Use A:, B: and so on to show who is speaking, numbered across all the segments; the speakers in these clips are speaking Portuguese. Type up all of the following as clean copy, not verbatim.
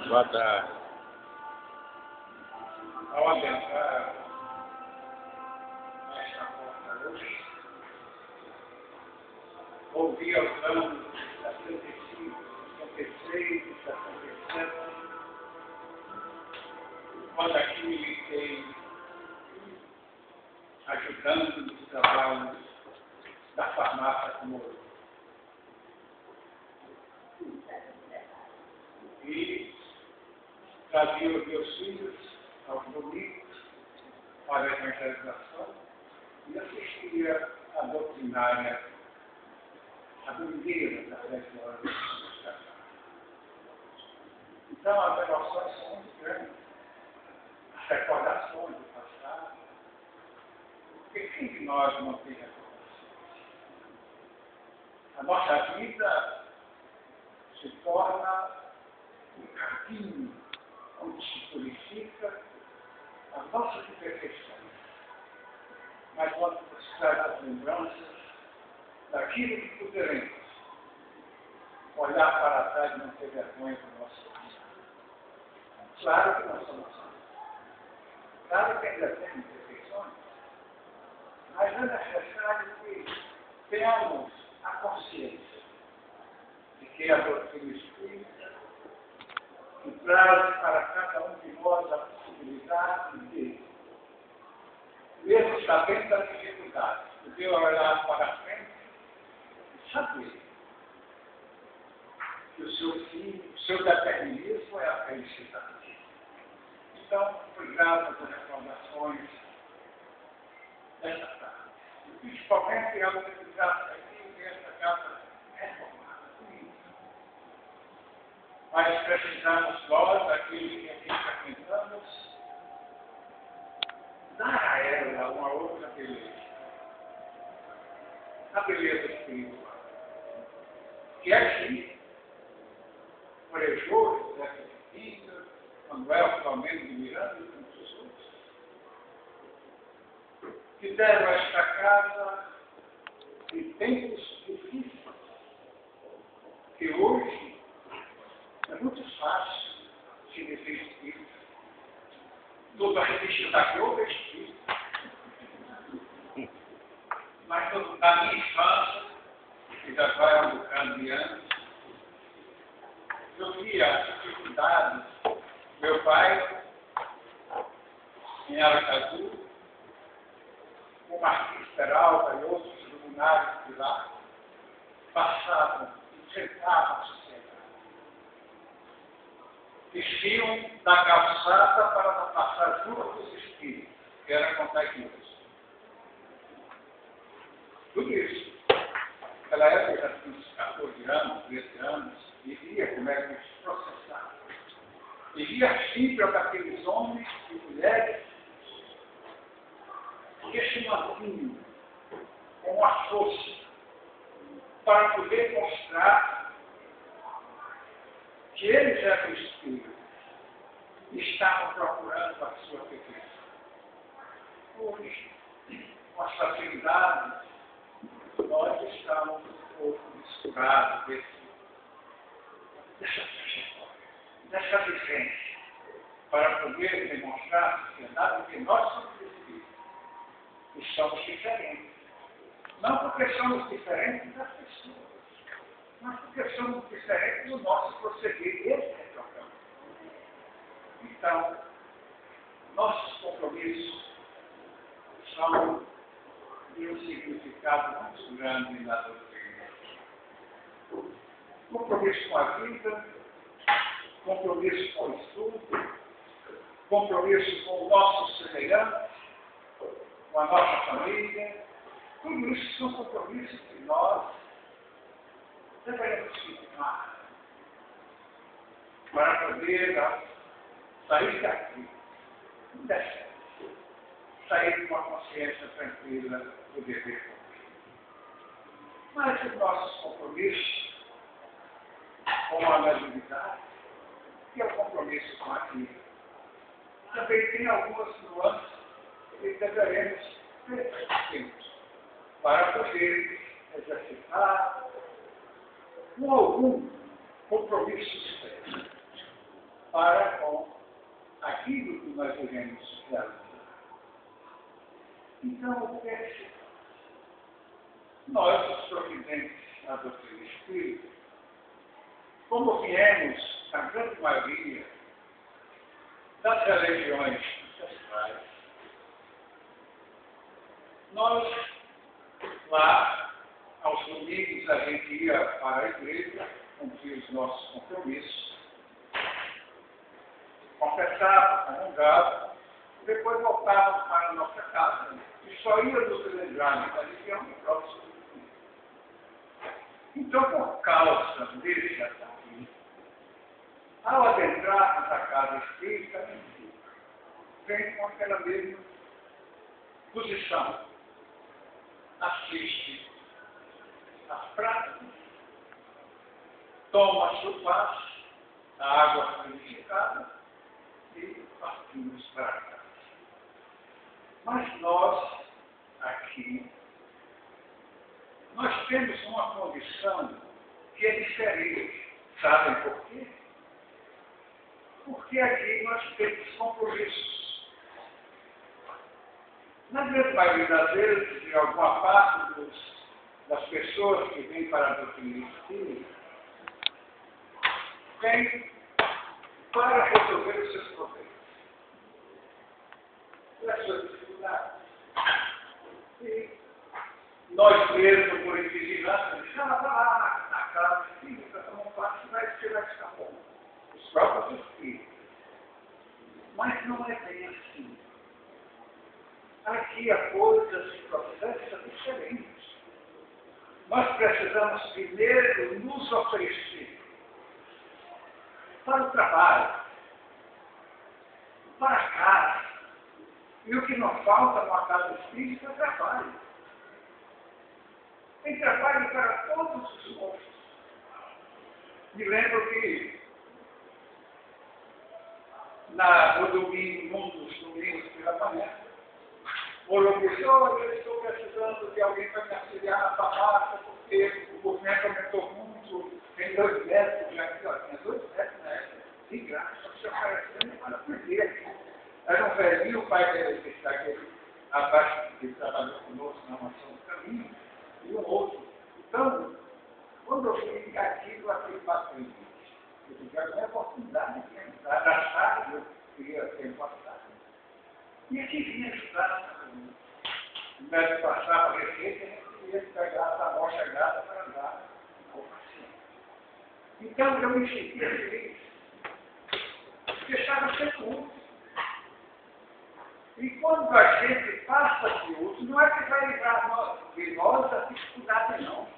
A: Boa tarde.
B: Ao adentrar nesta porta hoje, ouvi aos anos 75, 76 e 77, quando aqui militei ajudando nos trabalhos da farmácia como e trazia os meus filhos aos domingos para a evangelização e assistia à doutrinária, a domingueira da 13 horas da manhã. Então as emoções são muito grandes, as recordações do passado, porque quem de nós não tem recordações? A nossa vida se torna um caminho onde se purifica as nossas imperfeições, mas quando se traz as lembranças daquilo que poderemos olhar para trás e não ter vergonha do nosso vida. Claro que nós somos santos, claro que ainda temos imperfeições, mas é necessário que tenhamos a consciência de que a doutrina espírita que traz para cada um de nós a possibilidade de, mesmo sabendo das dificuldades, poder olhar para frente e saber que o seu fim, o seu determinismo é a felicidade. Então, fui grato às recordações desta tarde. E principalmente ao que graças aqui nesta casa reformada. Mas precisamos nós, aqueles que aqui frequentamos, dar a ela uma outra beleza. A beleza espiritual. Que aqui, Frejou, José Pedro, Manuel Flamengo de Miranda e muitos outros, que deram a esta casa em tempos difíceis, que hoje é muito fácil se dizer espírito. Toda a revista da Globo é espírito. Mas na minha infância, que já vai há um bocado de anos, eu via as dificuldades. Meu pai, em Aracaju, o Marquinhos Peralta e outros luminares de lá, passavam, enfrentavam a sociedade. Desciam da calçada para passar junto dos espíritos, que era contagioso. Tudo isso. Naquela época eu já tinha uns 14 anos, 13 anos, e via como é que se processava. E via a fibra daqueles homens e mulheres que se mantinham com a força para poder mostrar que eles eram espíritos e estavam procurando a sua perfeição. Hoje, com as facilidades, nós estamos um pouco misturados dessa trajetória, dessa vivência, para poder demonstrar à sociedade que nós somos espíritos e somos diferentes. Não porque somos diferentes das pessoas, mas porque somos diferentes do nosso proceder. Esse é o problema. Então, nossos compromissos são de um significado muito grande na doutrina. Compromisso com a vida, compromisso com o estudo, compromisso com o nosso semelhante, com a nossa família. Tudo isso são compromissos que nós devemos firmar para poder sair daqui, sair com a consciência tranquila do dever cumprido. Mas os nossos compromissos com a mediunidade e o compromisso com a vida também tem algumas nuances que deveremos ter para poder exercitar com algum compromissos sérios para com aquilo que nós devemos realizar. Então, o que é que se faz? Nós, os providentes da doutrina espírita, como viemos, a grande maioria, das religiões ancestrais, nós, lá, aos domingos, a gente ia para a igreja, cumprir os nossos compromissos, confessava, comungava, depois voltava para a nossa casa e só ia nos lembrar da religião no próximo domingo. Então, por causa desse ataque, ao adentrarmos a casa espírita, vem com aquela mesma posição. Assiste às práticas, toma a sua paz, a água purificada e partimos para casa. Mas nós, aqui, nós temos uma condição que é diferente. Sabem por quê? Porque aqui nós temos compromissos. Na grande maioria das vezes, em alguma parte das pessoas que vêm para a doutrina espírita, vêm para resolver os seus problemas, as suas dificuldades. E nós mesmos, por vigilância, dizemos, lá na casa espírita, não faz, você vai ficar bom. Os próprios espíritos. Mas não é bem assim. Aqui a coisa se processa diferente. Nós precisamos primeiro nos oferecer para o trabalho, para a casa. E o que não falta numa casa espírita é trabalho. Tem trabalho para todos os gostos. Me lembro que no domingo, um dos domingos pela manhã, o professor, eu estou precisando de alguém para me auxiliar na farmácia, porque o movimento aumentou muito, tem 2 metros, já tinha 2 metros na época, de graça, se oferecendo para aprender. Era um velhinho, o pai dele que está aqui abaixo, que trabalhou conosco na mansão do caminho, e um outro. Então, quando eu vi aquilo, aquele patrimônio, eu tive a minha oportunidade de entrar na sala, eu queria ter passado. E aqui vinha ajudar. O médico passava a receita e a gente ia pegar a amostra gata para dar ao paciente. Então, eu me sentia feliz. Deixava ser útil. E quando a gente passa de útil, não é que vai livrar de nós a dificuldade, não.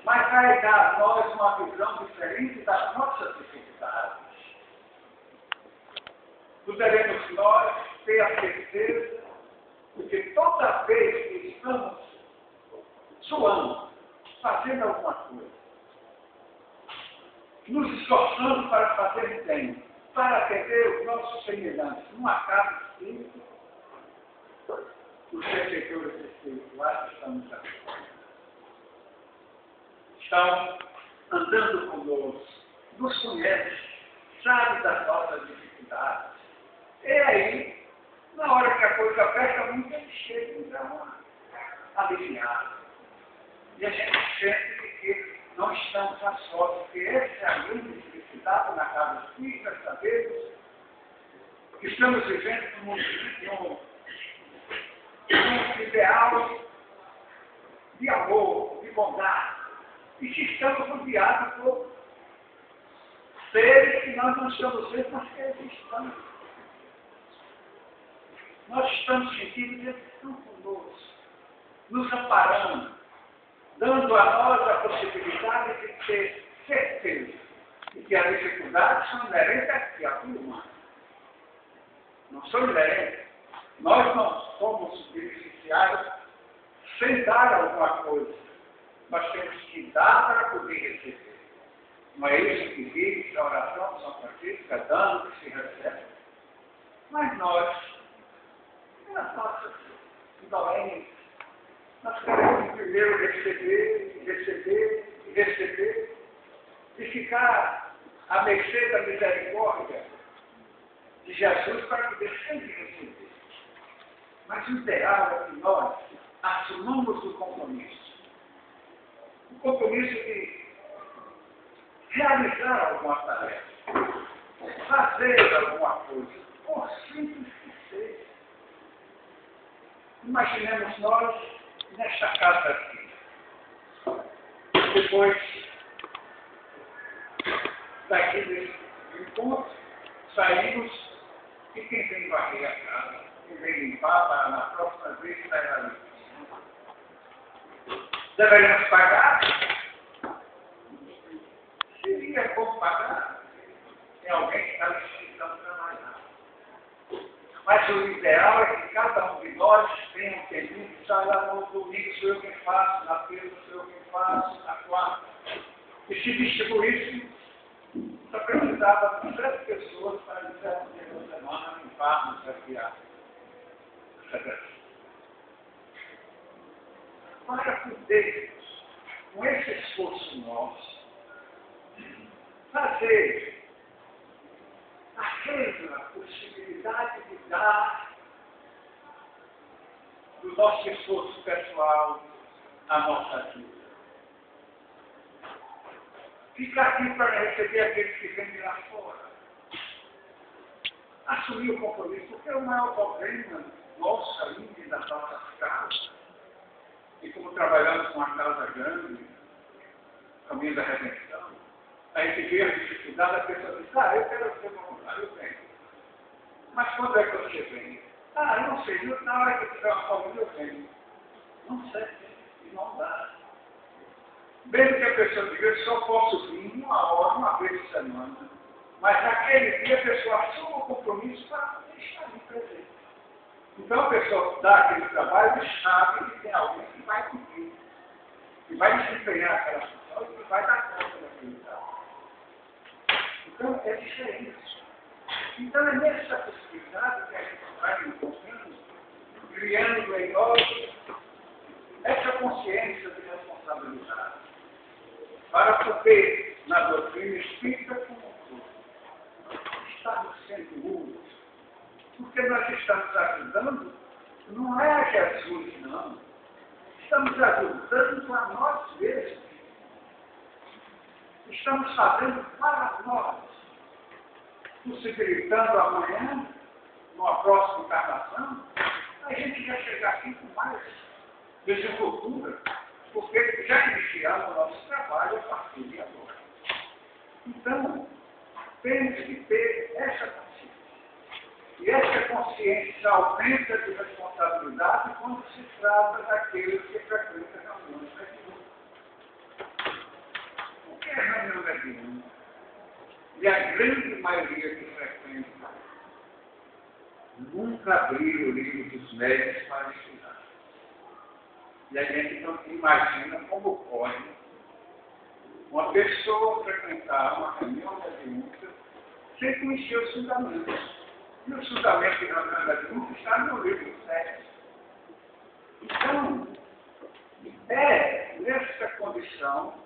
B: Mas vai dar a nós uma visão diferente das nossas dificuldades. Poderemos nós ter a certeza de que toda vez que estamos suando, fazendo alguma coisa, nos esforçando para fazer bem, para atender os nossos semelhantes, numa casa espírita, os servidores espirituais estamos aqui. Estão andando conosco, nos conhecem, sabem das nossas dificuldades. E aí, na hora que a coisa aperta muito, eles chegam e dão uma aliviada. E a gente sente que não estamos a sós, porque essa é a grande dificuldade na casa espírita, sabemos que estamos vivendo um ideal de amor, de bondade, e que estamos rodeados por seres que nós não estamos vendo, mas que existem. Nós estamos sentindo que eles estão conosco, nos amparando, dando a nós a possibilidade de ter certeza de que as dificuldades são inerentes à criatura humana. Não são inerentes. Nós não somos beneficiários sem dar alguma coisa. Nós temos que dar para poder receber. Não é isso que diz a oração de São Francisco, é dando que se recebe. Mas nós, nas nossas indolências, nós queremos primeiro receber, receber e receber, e ficar à mercê da misericórdia de Jesus para poder sempre receber. Mas o ideal é que nós assumamos o compromisso. O compromisso de realizar alguma tarefa, fazer alguma coisa, por simples que seja. Imaginemos nós nesta casa aqui. Depois daqui desse encontro, saímos e quem vem varrer a casa, quem vem limpar para na próxima vez sair ali. Deveríamos pagar? Seria bom pagar. Tem alguém que está necessitando trabalhar. Mas o ideal é que cada um de nós tenha um tempinho que sai lá no domingo, sou eu quem faço, na terça sou eu quem faço, na quarta. E se distribuísse, só precisava de 7 pessoas para dizer um dia da semana, limparmos aqui a secretaria. Para podermos, com esse esforço nosso, fazer aquela possibilidade de dar do nosso esforço pessoal à nossa vida. Ficar aqui para receber aqueles que vêm de lá fora. Assumir o compromisso, porque o maior problema nosso ainda das nossas casas, e como trabalhamos com uma casa grande, Caminho da Redenção, a gente vê a dificuldade, a pessoa diz, eu quero ser voluntário, eu venho. Mas quando é que você vem? Eu não sei, na hora que tiver uma família eu venho. Não sei, e não dá. Mesmo que a pessoa diga, eu só posso vir 1 hora, 1 vez por semana. Mas naquele dia a pessoa assume o compromisso para estar ali presente. Então a pessoa dá aquele trabalho e sabe que tem alguém que vai cumprir, que vai desempenhar aquela função e que vai dar conta daquele trabalho. Então é diferente. Então é nessa possibilidade que a gente vai encontrando, criando em nós essa consciência de responsabilidade, para poder, na doutrina espírita como um todo, estarmos sendo úteis. Porque nós estamos ajudando, não é a Jesus, não. Estamos ajudando a nós mesmos. Estamos fazendo para nós. Possibilitando amanhã, numa próxima encarnação, a gente vai chegar aqui com mais desenvoltura, porque já iniciamos o nosso trabalho a partir de agora. Então, temos que ter essa consciência. E essa consciência aumenta de responsabilidade quando se trata daqueles que frequentam reuniões mediúnicas. O que é reunião mediúnica? E a grande maioria que frequenta nunca abriu o livro dos médios para estudar. E a gente não imagina como pode uma pessoa frequentar uma reunião mediúnica sem conhecer os fundamentos. E o fundamento de reunião mediúnica está no livro dos médios. Então, é nessa condição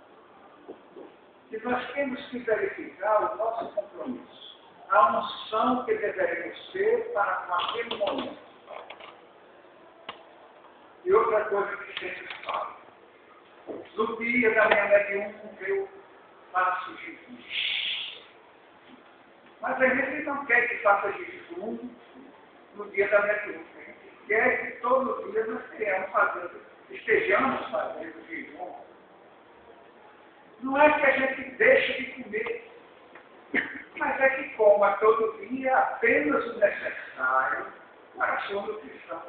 B: que nós temos que verificar o nosso compromisso, a unção que deveremos ter para com aquele momento. E outra coisa que sempre falo, no dia da minha mediúnica eu faço jejum. Mas a gente não quer que faça jejum no dia da mediúnica. A gente quer que todo dia nós estejamos fazendo jejum. Não é que a gente deixe de comer, mas é que coma todo dia apenas o necessário para a sua nutrição.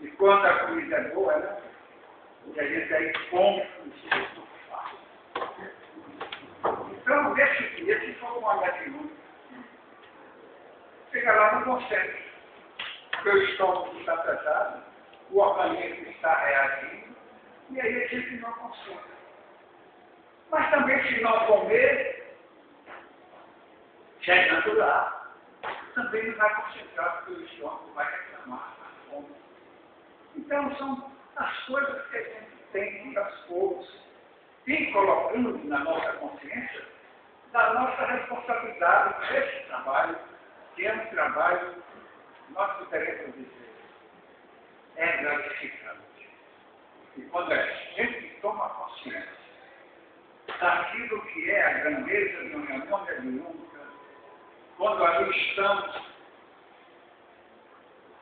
B: E quando a comida é boa, né? E a gente aí come o suco fácil. Então, nesse dia, se for uma mediúnica, chega lá não consegue. Meu estômago está pesado, o organismo está reagindo, e aí a gente não consegue. Mas também, se não comer, chegando lá, também não vai concentrar, porque o estômago vai reclamar a fome. Então, são as coisas que a gente tem que, aos poucos, e colocando na nossa consciência da nossa responsabilidade nesse trabalho, que é um trabalho, nós poderemos dizer, é gratificante. E quando a gente toma consciência daquilo que é a grandeza de uma reunião mediúnica, quando ali estamos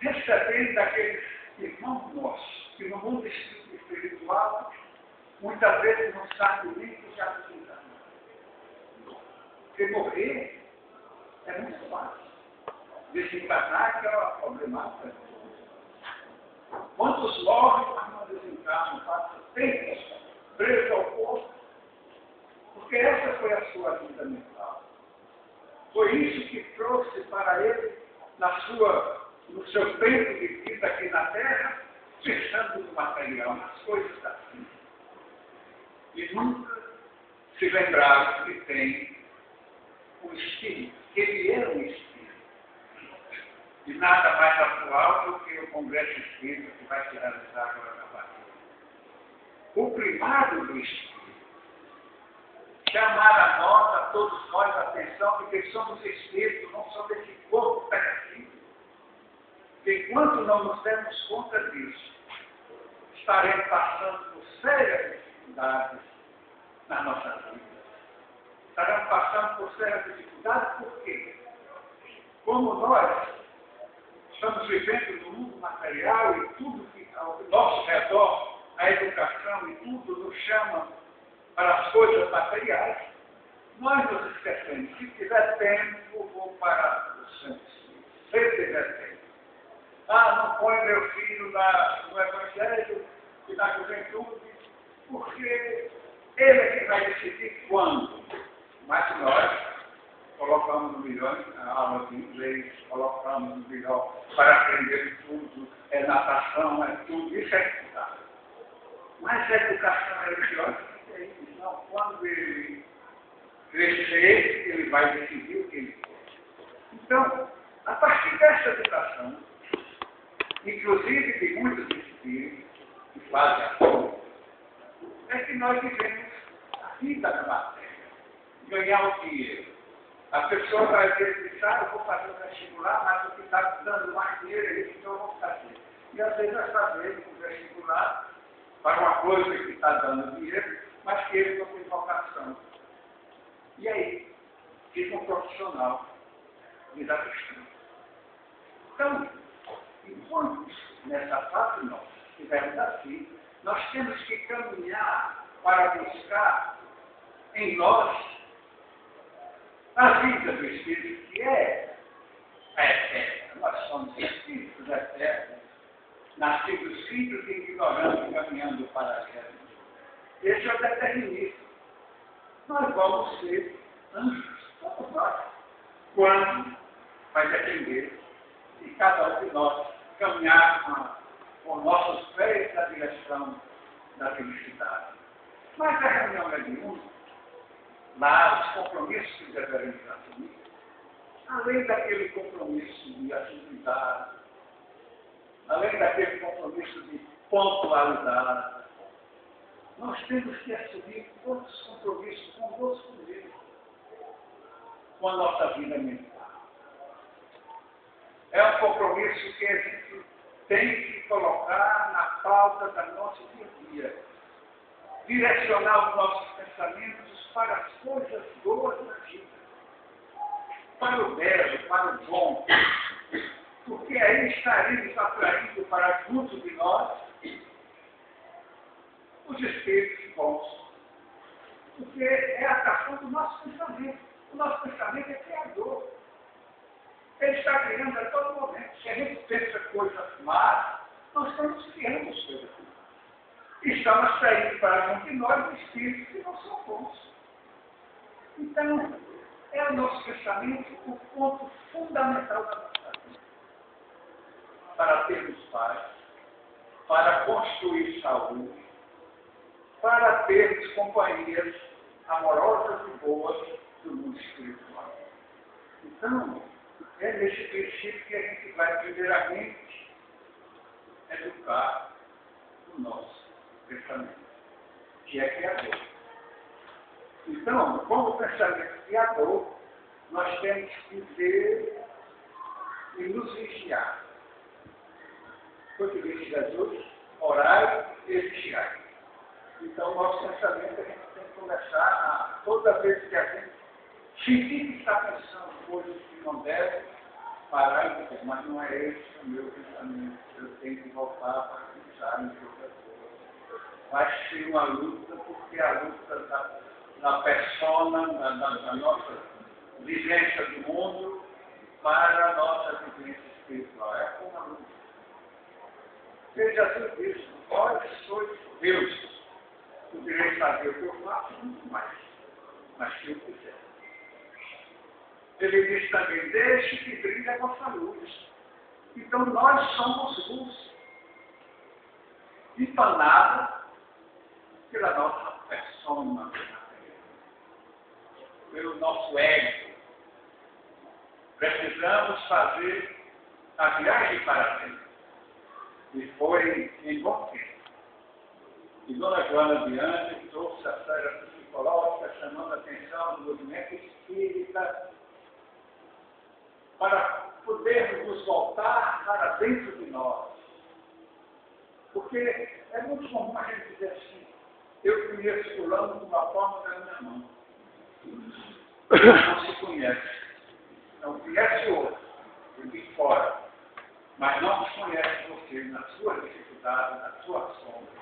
B: recebendo daqueles irmãos nossos, que no mundo espiritual muitas vezes não sabem nem que já desencarnaram. Porque morrer é muito fácil. Desencarnar que é uma problemática. Quantos morrem, mas não desencarnam, passam tempos presos ao corpo, porque essa foi a sua vida mental. Foi isso que trouxe para ele, no seu tempo de vida aqui na Terra, pensando no material, nas coisas da vida. E nunca se lembraram que tem um espírito, que ele é um espírito. E nada mais atual do que o Congresso Espírita que vai se realizar agora na Bahia. O primado do espírito. Chamar a nós, a todos nós, a atenção, porque somos espíritos, não somos esse corpo pequeno. Enquanto não nos dermos conta disso, estaremos passando por sérias dificuldades na nossa vida. Estaremos passando por sérias dificuldades, por quê? Como nós estamos vivendo no mundo material e tudo que ao nosso redor, a educação e tudo nos chama para as coisas materiais, nós nos esquecemos. Se tiver tempo, vou para o centro. Se tiver tempo. Não põe meu filho no Evangelho e na juventude, porque ele é que vai decidir quando. Mas nós colocamos no melhor a aula de inglês, colocamos no melhor para aprender tudo, natação, tudo, isso é estudar. Mas a educação religiosa é isso. Não, quando ele crescer, ele vai decidir o que ele quer. Então, a partir dessa educação, inclusive de muitos espíritos que fazem a coisa, é que nós vivemos a vida da matéria, ganhar o dinheiro. A pessoa vai ver que eu vou fazer o vestibular, mas o que está dando mais dinheiro é isso que eu vou fazer. E às vezes vai fazer o vestibular para uma coisa que está dando dinheiro, mas que ele não tem vocação. E aí, fica um profissional desafiado. Então, enquanto nessa fase nós estivermos assim, nós temos que caminhar para buscar em nós a vida do Espírito, que é a eterna. Nós somos espíritos eternos, nascidos simples e ignorantes, caminhando para a eterna. Esse é o determinismo. Nós vamos ser anjos, todos nós. Quando vai depender de cada um de nós caminhar com nossos pés na direção da felicidade. Mas a reunião mediúnica, lá os compromissos que devemos assumir, além daquele compromisso de atividade, além daquele compromisso de pontualidade, nós temos que assumir outros compromissos conosco mesmo, com a nossa vida mental. É um compromisso que a gente tem que colocar na pauta da nossa dia a dia. Direcionar os nossos pensamentos para as coisas boas da vida. Para o belo, para o bom. Porque aí estaremos atraindo para junto de nós os espíritos bons. Porque é a atração do nosso pensamento. O nosso pensamento é criador. Ele está criando a todo momento. Se a gente pensa coisas más, nós estamos criando as coisas más. E estamos saindo para junto de nós espíritos que não são bons. Então, é o nosso pensamento o ponto fundamental da nossa vida. Para termos paz, para construir saúde, para termos companhias amorosas e boas do mundo espiritual. Então, é nesse princípio que a gente vai, primeiramente, educar o nosso pensamento, que é criador. Então, como pensamento criador, nós temos que ver e nos vigiar. Foi o que disse Jesus, orai e vigiai. Então, nosso pensamento, a gente tem que começar a, toda vez que a gente sentir que está pensando coisas que não devem, parar e dizer, mas não é esse o meu pensamento, eu tenho que voltar para pensar em outra coisa. Vai ser uma luta, porque a luta da persona, da nossa vivência do mundo, para a nossa vivência espiritual. É uma luta. Ele já disse, vós sois Deus. O direito de fazer o que eu faço, muito mais. Mas que eu quiser. Ele diz também, deixe que brilhe a vossa luz. Então nós somos luz. Empanada pela nossa persona, pelo nosso ego. Precisamos fazer a viagem para dentro. E foi em bom tempo. E Dona Joana Vianney trouxe a série psicológica, chamando a atenção do movimento espírita, para podermos nos voltar para dentro de nós. Porque é muito comum a gente dizer assim, eu conheço fulano com uma palma da minha mão. Não se conhece. Não conhece o outro, de fora. Mas não se conhece você na sua dificuldade, na sua sombra.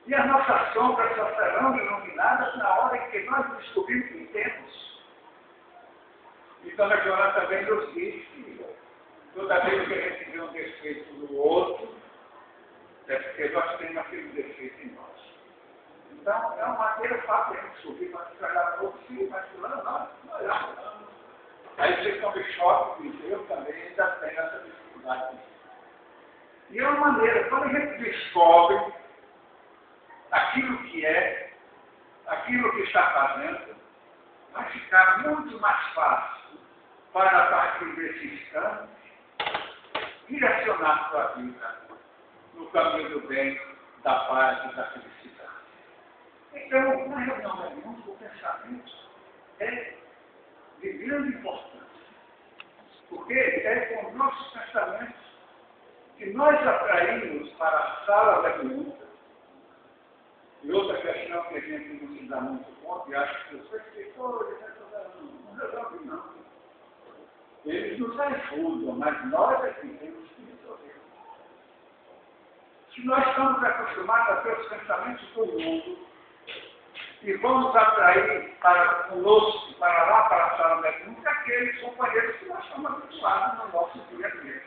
B: E as nossas sombras só serão iluminadas na hora em que nós descobrimos que temos. Então a Joana também nos diz que toda vez que a gente vê um defeito no outro, é porque nós temos aquele defeito em nós. Então é uma maneira fácil de a gente subir para olhar para o outro filho, mas fulano não olhar. Aí você come choque, e eu também ainda tenho essa dificuldade. E é uma maneira, quando a gente descobre aquilo que é, aquilo que está fazendo, vai ficar muito mais fácil para, a partir desse instante, direcionar a sua vida no caminho do bem, da paz e da felicidade. Então, na reunião da irmãos, o pensamento é de grande importância, porque é com os nossos pensamentos que nós atraímos para a sala da pergunta. E outra questão que a gente não se dá muito conta, e acho que os escritores não resolvem não. Eles nos ajudam, mas nós é que temos que resolver. Se nós estamos acostumados a ter os pensamentos do mundo, e vamos atrair para conosco, para lá, para a sala da pergunta, aqueles companheiros que nós estamos habituados no nosso dia a dia.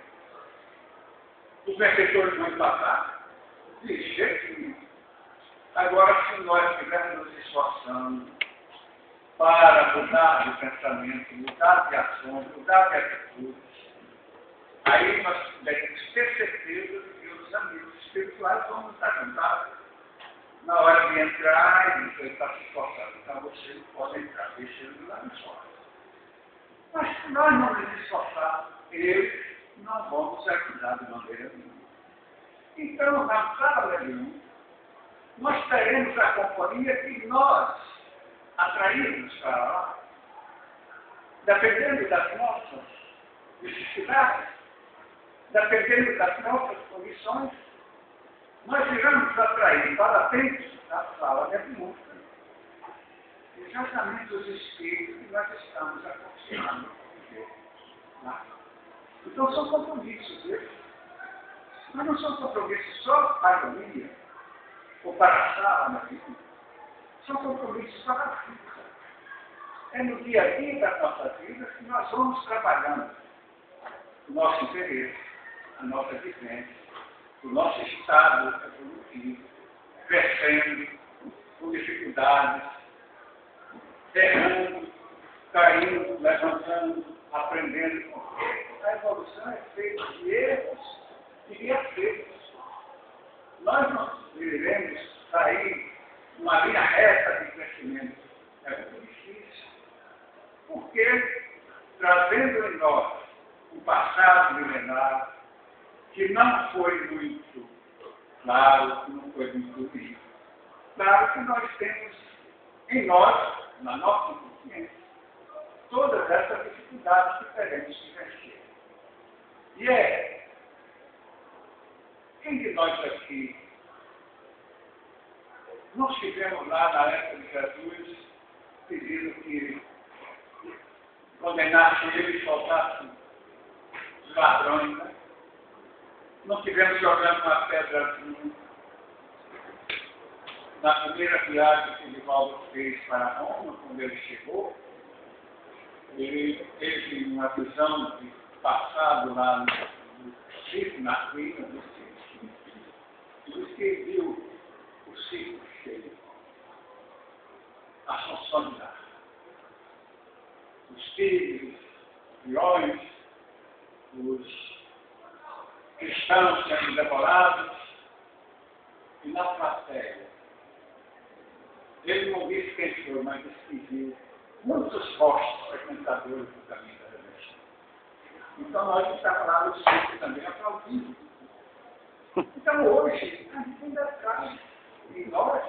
B: Os benfeitores vão passar? De jeito nenhum. Agora, se nós estivermos nos esforçando para mudar de pensamento, mudar de ações, mudar de atitudes, aí nós devemos ter certeza de que os amigos espirituais vão nos ajudar na hora de entrar e você está se esforçando. Então você não pode entrar, deixa ele lá no fora. Mas se nós não nos esforçarmos, eles não vão nos ajudar de maneira nenhuma. Então, na sala de um, nós teremos a companhia que nós atraímos para lá, dependendo das nossas necessidades, dependendo das nossas condições, nós iremos atrair para dentro da sala de música exatamente os espíritos que nós estamos aconselhando a viver. Então são compromissos, viu? Mas não são compromissos só para o dia, ou para a sala na vida. São compromissos para a vida. É no dia a dia das nossas vidas que nós vamos trabalhando o nosso interesse, a nossa vivência, o nosso estado evolutivo, crescendo, com dificuldades, errando, caindo, levantando, aprendendo. Porque a evolução é feita de erros e de acertos. Nós não iremos sair numa linha reta de crescimento. É muito difícil. Porque, trazendo em nós um passado milenar, que não foi muito claro, que não foi muito limpo. Claro que nós temos em nós, na nossa consciência, todas essas dificuldades que teremos que vencer. E quem de nós aqui não estivemos lá na época de Jesus pedindo que condenasse ele e soltasse os ladrões, né? Não tivemos jogando uma pedra na primeira viagem que Divaldo fez para Roma, quando ele chegou. Ele teve uma visão de passado lá no circo, na ruína do circo. Diz que viu o circo cheio, a funcionar. Os tigres, os leões, os cristãos sendo devorados, e na plateia. Ele não disse quem foi, mas disse que viu muitos rostos frequentadores do caminho da redenção. Então nós estamos lá no circo também aplaudindo. Então hoje, a gente ainda traz em nós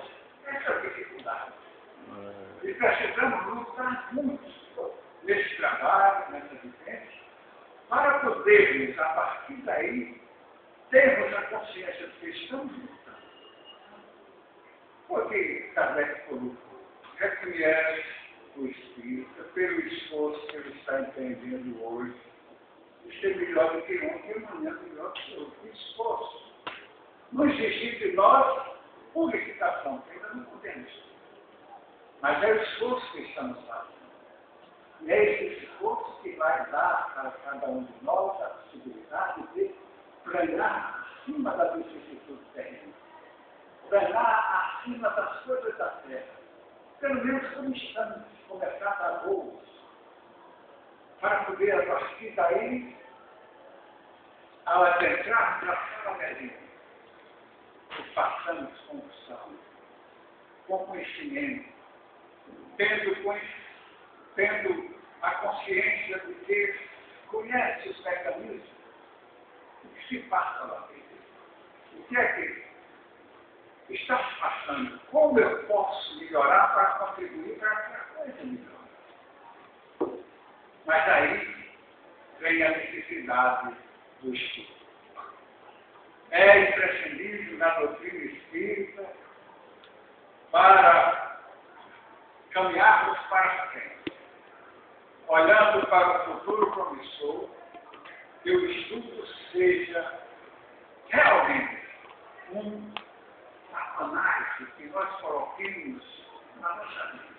B: essa dificuldade. E precisamos lutar muito nesse trabalho, nessa vivência, para podermos, a partir daí, termos a consciência de que estamos lutando. Porque Kardec colocou, reconhece o Espírito pelo esforço que ele está entendendo hoje. Isto é melhor do que ontem e amanhã melhor do que hoje. Esforço. Não existe de nós purificação, que ainda não podemos. Mas é o esforço que estamos fazendo. E é esse esforço que vai dar a cada um de nós a possibilidade de planear acima da vicissitude terrena. Planear acima das coisas da terra. Pelo menos como estamos, começar a dar voos. Para poder, a partir daí, ao adentrar na sala medida, passamos condução, com conhecimento, tendo a consciência de que conhece os mecanismos que se passa lá dentro. O que é que está se passando? Como eu posso melhorar para contribuir para que a coisa melhore? Mas aí vem a necessidade do estudo. É imprescindível na doutrina espírita para caminharmos para frente, olhando para o futuro promissor, que o estudo seja realmente uma análise que nós coloquemos na nossa vida,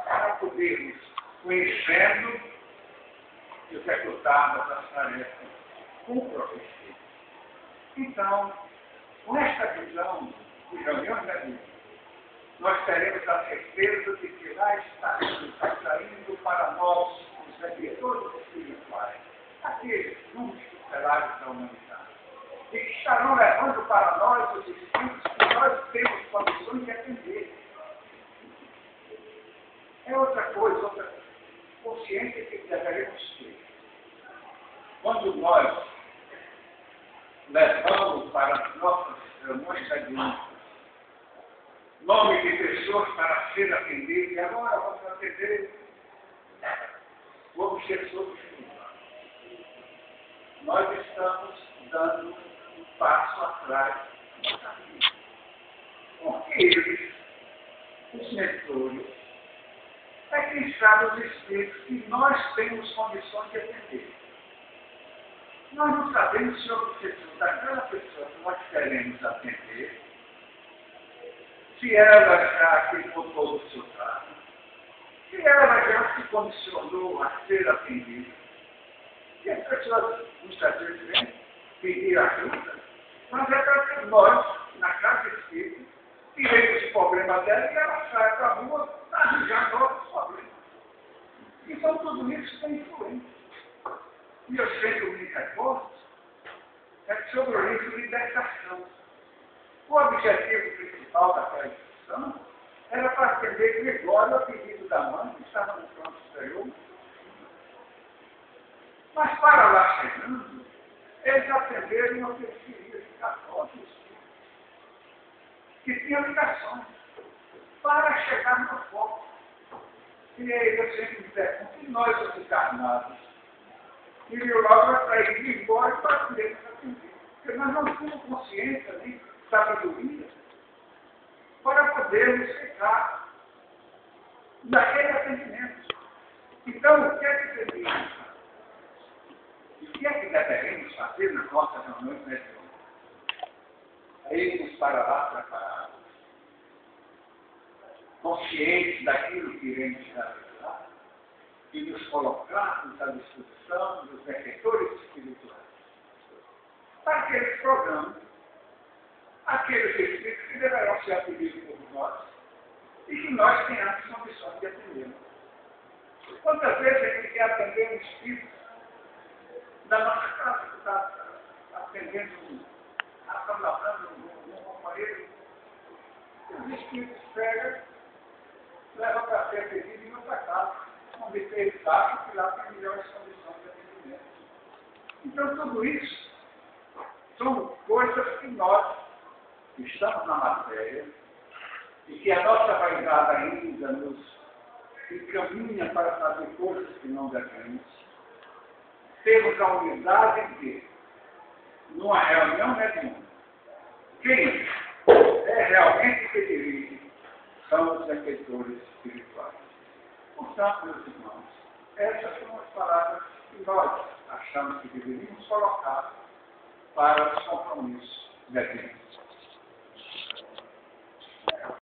B: para podermos, conhecendo, executarmos as tarefas com profecia. Então, com esta visão de reunião da vida, nós teremos a certeza de que lá está saindo para nós, os mediadores espirituais, aqueles números tutelares da humanidade, e que estarão levando para nós os espíritos que nós temos condições de atender. É outra coisa, outra consciência que deveremos ter. Quando nós levamos para as nossas reuniões mediúnicas nome de pessoas para ser atendido, e agora vamos atender o obsessor espiritual. Nós estamos dando um passo atrás no caminho. Porque eles, os mentores, é quem sabe os espíritos que nós temos condições de atender. Nós não sabemos se o obsessor daquela pessoa que nós queremos atender, se ela já se botou do seu trato, se ela já se condicionou a ser atendida. E as pessoas muitas vezes vêm pedir ajuda, mas é para que nós, na casa espírita, tiremos o problema dela e ela sai para a rua para arranjar novos problemas. Então tudo isso tem influência. E eu sempre me recordo é sobre o livro de libertação. O objetivo principal daquela instituição era para atender Gregório a pedido da mãe, que estava no plano superior. Mas para lá chegando, eles atenderam e ofereciam católicos que tinham ligações. para chegar no foco. E aí eu sempre me pergunto, e nós, os encarnados, queriam logo para ir embora e para podermos atender. Porque nós não temos consciência de sabedoria para podermos ficar naquele atendimento. Então, o que é que devemos fazer? O que é que devemos fazer nas nossas reuniões mediúnicas? Irmos para lá preparados, conscientes daquilo que iremos realizar e nos colocarmos à disposição dos benfeitores espirituais para aqueles programas, aqueles espíritos que deverão ser atendidos por nós e que nós tenhamos condições de atender. Quantas vezes a gente quer atender um espírito da nossa casa, que está atendendo, atrapalhando um companheiro, os espíritos pegam, levam para ser atendido e vão para casa, onde eles acham que lá tem melhores condições de atendimento. Então, tudo isso são coisas que nós estamos na matéria e que a nossa vaidade ainda nos encaminha para fazer coisas que não devemos. Temos a humildade de, numa reunião mediúnica, quem é realmente que dirige são os benfeitores espirituais. Portanto, meus irmãos, essas são as palavras que nós achamos que deveríamos colocar para os compromissos mediúnicos.